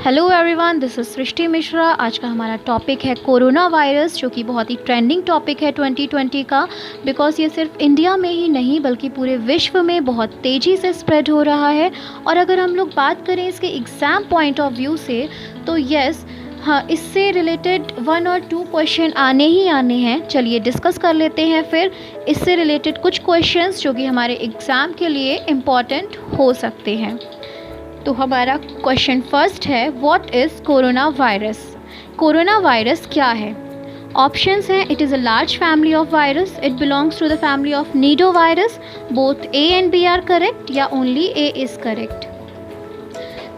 Hello everyone, this is सृष्टि मिश्रा। आज का हमारा टॉपिक है कोरोना वायरस, जो कि बहुत ही ट्रेंडिंग टॉपिक है 2020 का। बिकॉज़ ये सिर्फ इंडिया में ही नहीं बल्कि पूरे विश्व में बहुत तेज़ी से स्प्रेड हो रहा है। और अगर हम लोग बात करें इसके एग्ज़ाम पॉइंट ऑफ व्यू से, तो हाँ, इससे रिलेटेड 1 और 2 क्वेश्चन आने ही आने हैं। चलिए डिस्कस कर लेते हैं फिर इससे रिलेटेड कुछ क्वेश्चंस जो कि हमारे एग्ज़ाम के लिए इम्पॉर्टेंट हो सकते हैं। तो हमारा क्वेश्चन फर्स्ट है, what is corona virus. Corona virus क्या है? ऑप्शंस हैं, it is a large family of virus, it belongs to the family of nido virus, both A and B are correct या ओनली ए इज़ करेक्ट।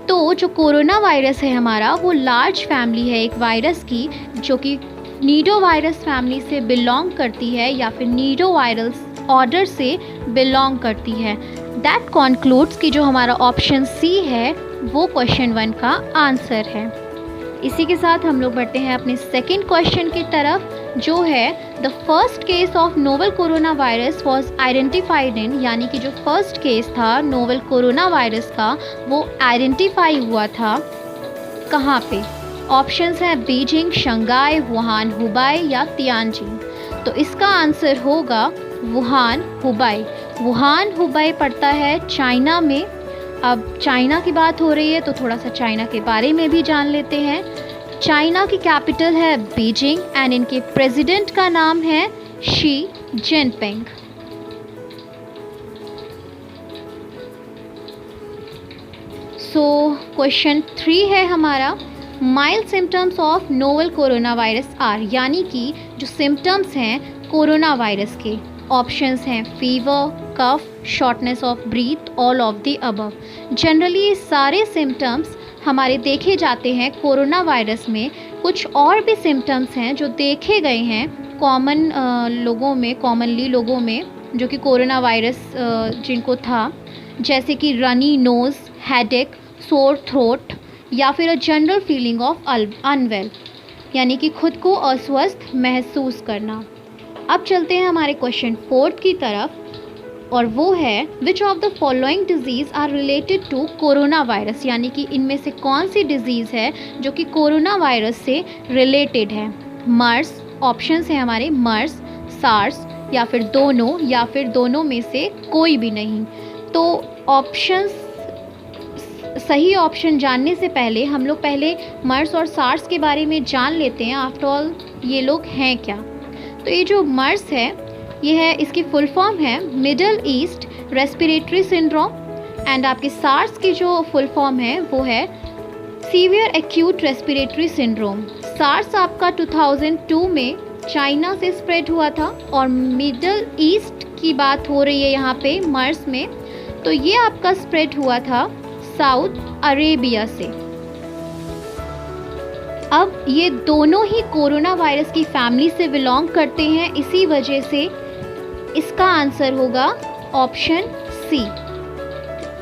तो जो corona virus है हमारा, वो large family है एक वायरस की, जो कि नीडो वायरस फैमिली से बिलोंग करती है या फिर नीडो वायरस ऑर्डर से बिलोंग करती है। दैट कॉन्क्लूड्स कि जो हमारा ऑप्शन सी है वो क्वेश्चन 1 का आंसर है। इसी के साथ हम लोग बढ़ते हैं अपने सेकंड क्वेश्चन की तरफ, जो है the first case of novel corona virus was identified in, यानी कि जो फर्स्ट केस था नोवेल कोरोना वायरस का वो आइडेंटिफाई हुआ था कहाँ पे? ऑप्शंस हैं बीजिंग, शंघाई, वुहान, हुबाई या तियानजिन। तो इसका आंसर होगा वुहान, हुबाई। वुहान, हुबाई पड़ता है चाइना में। अब चाइना की बात हो रही है तो थोड़ा सा चाइना के बारे में भी जान लेते हैं। चाइना की कैपिटल है बीजिंग एंड इनके प्रेसिडेंट का नाम है शी जिनपिंग। सो क्वेश्चन 3 है हमारा, mild symptoms of novel corona virus are, यानी कि जो सिम्टम्स हैं कोरोना वायरस के। ऑप्शंस हैं fever, cough, shortness of breath, all of the above. Generally ये सारे सिम्टम्स हमारे देखे जाते हैं कोरोना वायरस में। कुछ और भी सिम्टम्स हैं जो देखे गए हैं कॉमनली लोगों में जो कि कोरोना वायरस जिनको था, जैसे कि runny nose, headache, sore throat या फिर a general feeling of unwell, यानी कि खुद को अस्वस्थ महसूस करना। अब चलते हैं हमारे क्वेश्चन 4 की तरफ, और वो है which of the following diseases are related to corona virus, यानी कि इनमें से कौन सी डिजीज़ है जो कि कोरोना वायरस से रिलेटेड है? मर्स, ऑप्शंस हैं हमारे मर्स, सार्स या फिर दोनों में से कोई भी नहीं। तो ऑप्शंस, सही ऑप्शन जानने से पहले हम लोग पहले मर्स और सार्स के बारे में जान लेते हैं। आफ्टर ऑल ये लोग हैं क्या? तो ये जो मर्स है ये है, इसकी फुल फॉर्म है middle east respiratory syndrome, and आपके सार्स की जो फुल फॉर्म है वो है severe acute respiratory syndrome. SARS आपका 2002 में चाइना से स्प्रेड हुआ था, और मिडल ईस्ट की बात हो रही है यहाँ पे मर्स में, तो ये आपका स्प्रेड हुआ था साउथ अरेबिया से। अब ये दोनों ही कोरोना वायरस की फैमिली से बिलोंग करते हैं, इसी वजह से इसका आंसर होगा ऑप्शन सी।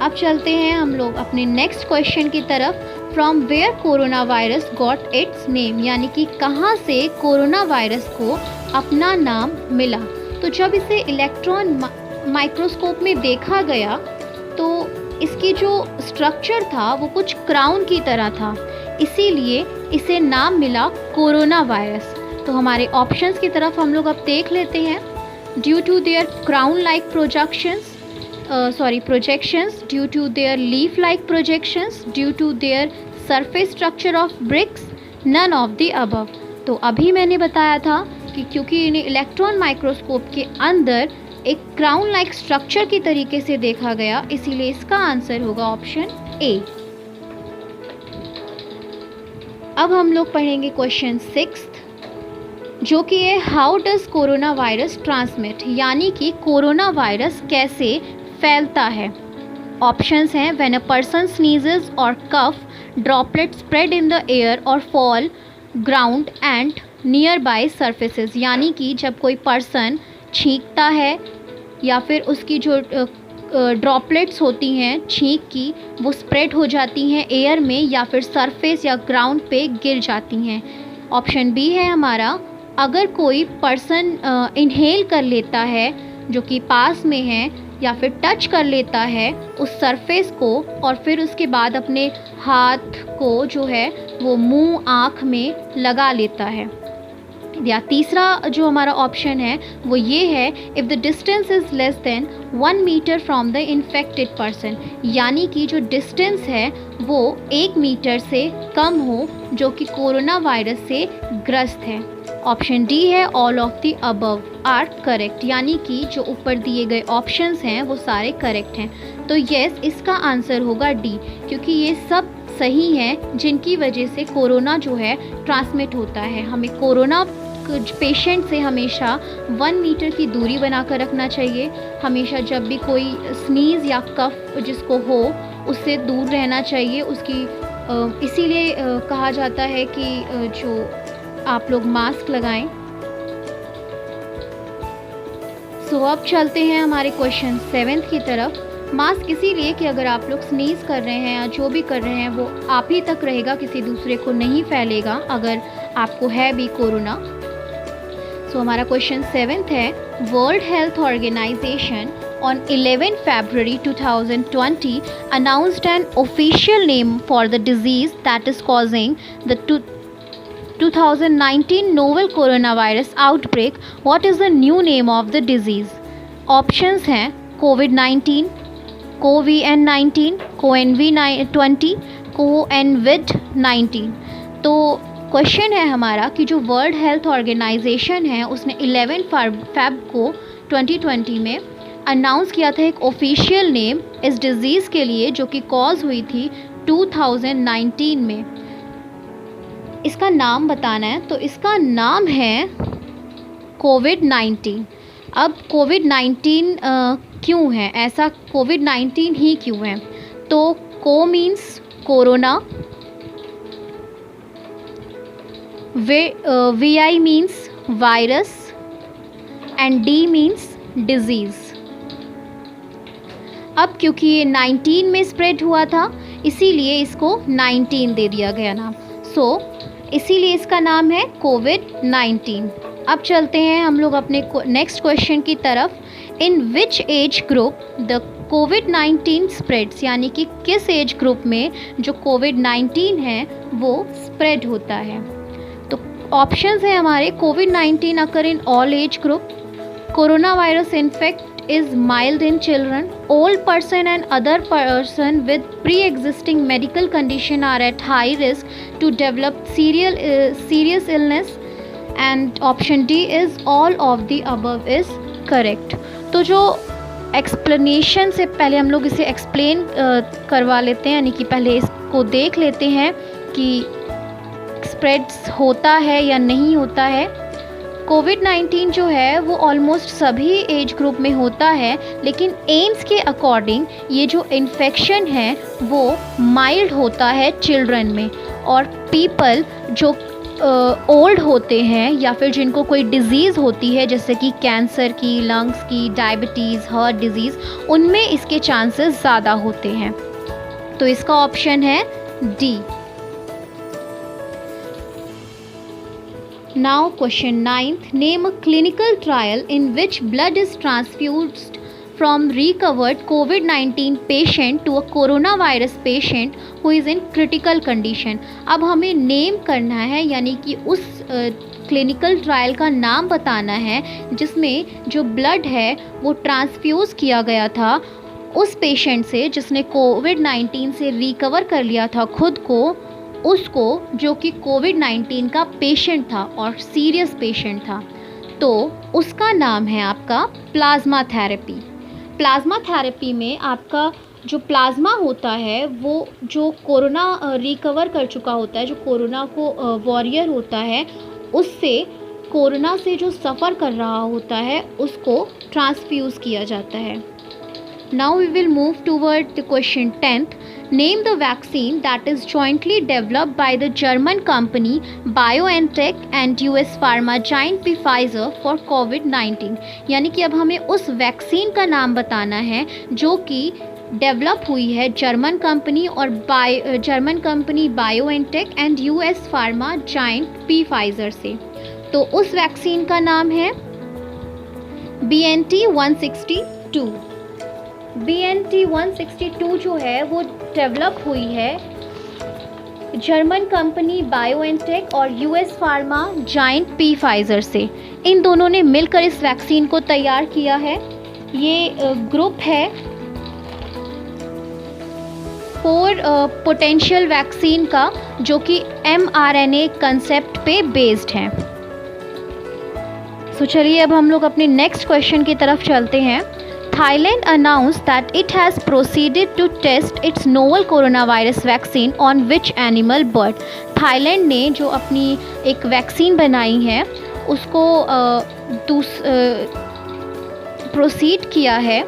अब चलते हैं हम लोग अपने नेक्स्ट क्वेश्चन की तरफ, from where corona virus got its name, यानी कि कहाँ से कोरोना वायरस को अपना नाम मिला। तो जब इसे इलेक्ट्रॉन माइक्रोस्कोप में देखा गया तो इसकी जो स्ट्रक्चर था वो कुछ क्राउन की तरह था, इसीलिए इसे नाम मिला कोरोना वायरस। तो हमारे ऑप्शंस की तरफ हम लोग अब देख लेते हैं। Due to their crown like projections, due to their leaf like projections, due to their surface structure of bricks, none of the above. तो अभी मैंने बताया था कि क्योंकि इन्हें इलेक्ट्रॉन माइक्रोस्कोप के अंदर एक क्राउन लाइक स्ट्रक्चर की तरीके से देखा गया, इसीलिए इसका आंसर होगा ऑप्शन ए। अब हम लोग पढ़ेंगे क्वेश्चन 6, जो कि है how does corona virus transmit, यानी कि कोरोना वायरस कैसे फैलता है। ऑप्शंस हैं when a person sneezes or cough, droplet spread in the air or fall ground and nearby surfaces, यानी कि जब कोई पर्सन छींकता है या फिर उसकी जो ड्रॉपलेट्स होती हैं छींक की, वो स्प्रेड हो जाती हैं एयर में या फिर सरफेस या ग्राउंड पे गिर जाती हैं। ऑप्शन बी है हमारा, अगर कोई पर्सन इनहेल कर लेता है जो कि पास में है या फिर टच कर लेता है उस सरफेस को और फिर उसके बाद अपने हाथ को जो है वो मुंह आँख में लगा लेता है। या तीसरा जो हमारा ऑप्शन है वो ये है, if the distance is less than 1 metre from the infected person, यानी कि जो डिस्टेंस है वो 1 मीटर से कम हो जो कि कोरोना वायरस से ग्रस्त है। ऑप्शन डी है, all of the above are correct, यानी कि जो ऊपर दिए गए ऑप्शंस हैं वो सारे करेक्ट हैं। तो यस, इसका आंसर होगा डी, क्योंकि ये सब सही हैं जिनकी वजह से कोरोना जो है ट्रांसमिट होता है। हमें कोरोना पेशेंट से हमेशा 1 मीटर की दूरी बनाकर रखना चाहिए। हमेशा जब भी कोई स्नीज़ या कफ जिसको हो उससे दूर रहना चाहिए। उसकी इसीलिए कहा जाता है कि जो आप लोग मास्क लगाएं। सो अब चलते हैं हमारे क्वेश्चन 7 की तरफ। मास्क इसीलिए कि अगर आप लोग स्नीज़ कर रहे हैं या जो भी कर रहे हैं वो आप ही तक रहेगा, किसी दूसरे को नहीं फैलेगा अगर आपको है भी कोरोना। सो हमारा क्वेश्चन 7 है, world health organisation on 11 February 2020 announced an official name for the disease that is causing the 2019 novel coronavirus outbreak. What is the new name of the disease? Options हैं COVID-19, CoVN-19, CoNV-20, CoNVID-19। तो question है हमारा कि जो world health organisation है उसने 11 Feb को 2020 में अनाउंस किया था एक ऑफिशियल नेम इस डिज़ीज़ के लिए जो कि कॉज हुई थी 2019 में। इसका नाम बताना है, तो इसका नाम है कोविड-19। अब कोविड-19 क्यों है ऐसा, कोविड-19 ही क्यों है? तो को means corona, VI means virus and D means disease. अब क्योंकि ये 19 में स्प्रेड हुआ था इसीलिए इसको 19 दे दिया गया नाम। सो इसीलिए इसका नाम है कोविड-19। अब चलते हैं हम लोग अपने नेक्स्ट क्वेश्चन की तरफ। In which age group the कोविड-19 स्प्रेड्स, यानी कि किस एज ग्रुप में जो कोविड-19 है वो स्प्रेड होता है? तो ऑप्शंस हैं हमारे, कोविड-19 occur in all age group, corona virus infect is mild in children, old person and other person with pre-existing medical condition are at high risk to develop serious illness, and option D is all of the above is correct। तो जो explanation से पहले हम लोग इसे explain करवा लेते हैं, यानी कि पहले इसको देख लेते हैं कि स्प्रेड्स होता है या नहीं होता है। कोविड-19 जो है वो ऑलमोस्ट सभी एज ग्रुप में होता है, लेकिन एम्स के अकॉर्डिंग ये जो इन्फेक्शन है वो माइल्ड होता है चिल्ड्रन में, और पीपल जो ओल्ड होते हैं या फिर जिनको कोई डिज़ीज़ होती है जैसे कि कैंसर की, लंग्स की, डायबिटीज़, हार्ट डिज़ीज़, उनमें इसके चांसेस ज़्यादा होते हैं। तो इसका ऑप्शन है D. Now question 9th, name a clinical trial in which blood is transfused from recovered COVID-19 patient to a coronavirus patient who is in critical condition। अब हमें नेम करना है, यानी कि उस क्लिनिकल ट्रायल का नाम बताना है जिसमें जो ब्लड है वो ट्रांसफ्यूज़ किया गया था उस पेशेंट से जिसने कोविड-19 से रिकवर कर लिया था खुद को, उसको जो कि कोविड-19 का पेशेंट था और सीरियस पेशेंट था। तो उसका नाम है आपका प्लाज्मा थेरेपी। प्लाज्मा थेरेपी में आपका जो प्लाज्मा होता है वो जो कोरोना रिकवर कर चुका होता है, जो कोरोना को वॉरियर होता है, उससे कोरोना से जो सफ़र कर रहा होता है उसको ट्रांसफ्यूज़ किया जाता है। Now we will move toward the question 10th. Name the vaccine that is jointly developed by the German company BioNTech and US pharma giant Pfizer for COVID-19। यानी कि अब हमें उस वैक्सीन का नाम बताना है जो कि डेवलप हुई है जर्मन कंपनी और German company BioNTech and US pharma giant Pfizer से। तो उस वैक्सीन का नाम है BNT 162। BNT162 जो है वो डेवलप हुई है जर्मन कंपनी बायोएनटेक और US pharma giant P Pfizer से। इन दोनों ने मिलकर इस वैक्सीन को तैयार किया है। ये ग्रुप है 4 पोटेंशियल वैक्सीन का, जो कि mRNA कंसेप्ट पे बेस्ड है। तो चलिए अब हम लोग अपने नेक्स्ट क्वेश्चन की तरफ चलते हैं। Thailand announced that it has proceeded to test its novel coronavirus vaccine on which animal bird? Thailand ने जो अपनी एक वैक्सीन बनाई है उसको प्रोसीड किया है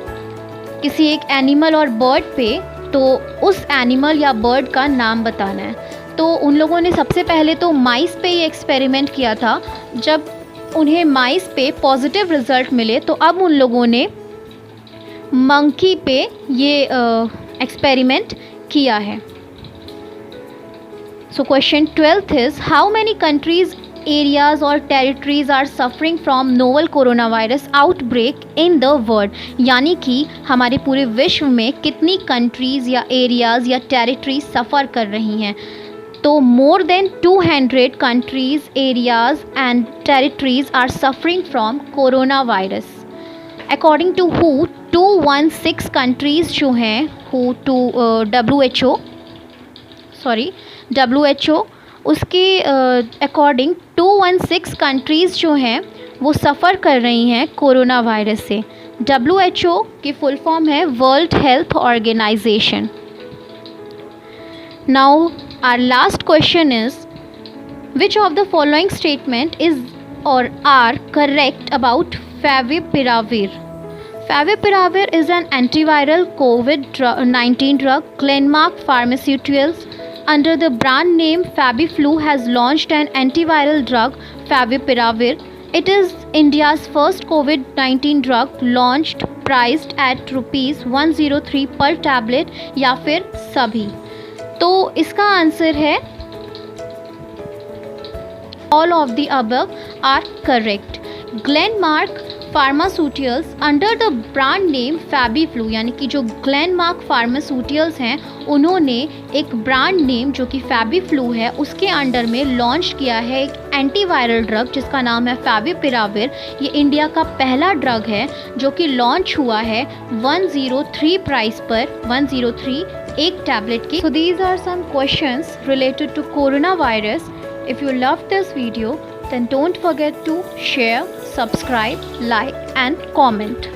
किसी एक एनिमल और बर्ड पे, तो उस एनिमल या बर्ड का नाम बताना है। तो उन लोगों ने सबसे पहले तो माइस पे ये एक्सपेरिमेंट किया था। जब उन्हें माइस पे पॉजिटिव रिजल्ट मिले तो अब उन लोगों ने मंकी पे ये एक्सपेरिमेंट किया है। So question 12th is how many countries, areas और territories are suffering from novel corona virus outbreak in the world? यानी कि हमारे पूरे विश्व में कितनी कंट्रीज़ या एरियाज़ या टेरिटरीज सफ़र कर रही हैं? तो more than 200 countries, areas and territories are suffering from corona virus. According to हु 216 कंट्रीज़ जो हैं WHO उसके अकॉर्डिंग 216 कंट्रीज़ जो हैं वो सफ़र कर रही हैं कोरोना वायरस से। WHO की फुल फॉर्म है world health organization. Now our last question is which of the following statement is or are correct about Favipiravir? Favipiravir is an antiviral COVID-19 drug. Glenmark Pharmaceuticals, under the brand name FabiFlu, has launched an antiviral drug, Favipiravir. It is India's first COVID-19 drug launched, priced at ₹103 per tablet या फिर सभी। तो इसका answer है all of the above are correct. Glenmark Pharmaceuticals under the brand name FabiFlu, यानी कि जो Glenmark Pharmaceuticals हैं उन्होंने एक ब्रांड नेम जो कि FabiFlu है उसके अंडर में लॉन्च किया है एक एंटीवायरल ड्रग जिसका नाम है Favipiravir। ये इंडिया का पहला ड्रग है जो कि लॉन्च हुआ है 103 प्राइस पर, 103 एक टैबलेट की। So these are some questions related to coronavirus. If you loved this video, then don't forget to share, subscribe, like and comment.